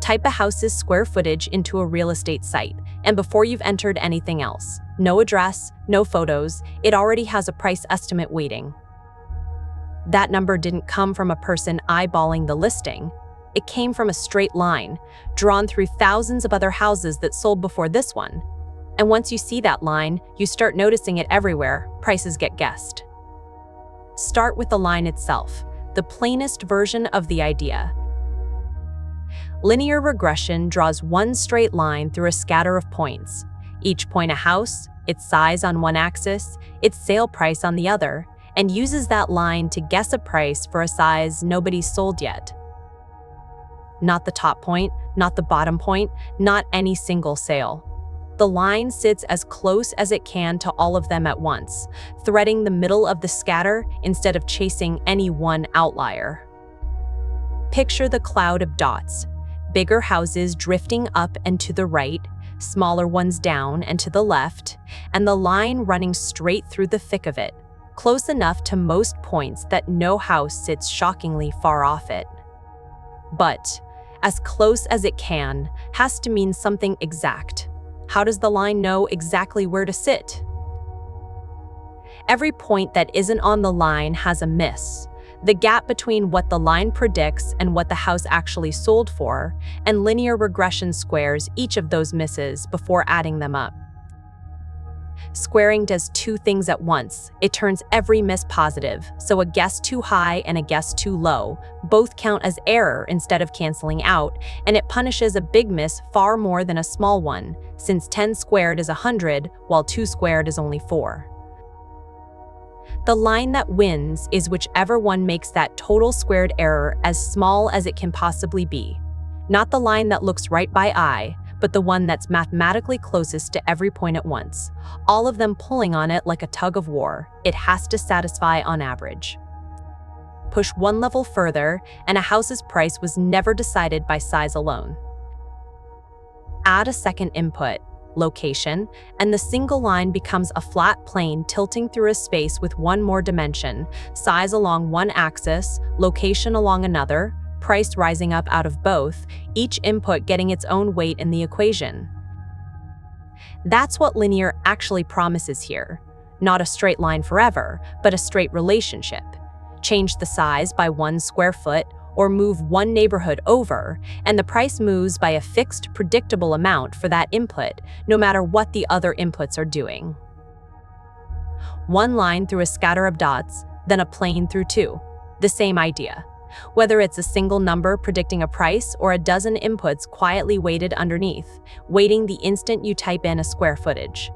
Type a house's square footage into a real estate site, and before you've entered anything else, no address, no photos, it already has a price estimate waiting. That number didn't come from a person eyeballing the listing. It came from a straight line, drawn through thousands of other houses that sold before this one. And once you see that line, you start noticing it everywhere. Prices get guessed. Start with the line itself, the plainest version of the idea. Linear regression draws one straight line through a scatter of points. Each point a house, its size on one axis, its sale price on the other, and uses that line to guess a price for a size nobody's sold yet. Not the top point, not the bottom point, not any single sale. The line sits as close as it can to all of them at once, threading the middle of the scatter instead of chasing any one outlier. Picture the cloud of dots, bigger houses drifting up and to the right, smaller ones down and to the left, and the line running straight through the thick of it, close enough to most points that no house sits shockingly far off it. But as close as it can has to mean something exact. How does the line know exactly where to sit? Every point that isn't on the line has a miss, the gap between what the line predicts and what the house actually sold for, and linear regression squares each of those misses before adding them up. Squaring does two things at once. It turns every miss positive, so a guess too high and a guess too low both count as error instead of canceling out, and it punishes a big miss far more than a small one, since 10 squared is 100, while 2 squared is only 4. The line that wins is whichever one makes that total squared error as small as it can possibly be. Not the line that looks right by eye, but the one that's mathematically closest to every point at once, all of them pulling on it like a tug of war. It has to satisfy on average. Push one level further, and a house's price was never decided by size alone. Add a second input, location, and the single line becomes a flat plane tilting through a space with one more dimension, size along one axis, location along another, price rising up out of both, each input getting its own weight in the equation. That's what linear actually promises here. Not a straight line forever, but a straight relationship. Change the size by 1 square foot or move one neighborhood over, and the price moves by a fixed, predictable amount for that input, no matter what the other inputs are doing. One line through a scatter of dots, then a plane through two. The same idea. Whether it's a single number predicting a price or a dozen inputs quietly weighted underneath, weighting the instant you type in a square footage.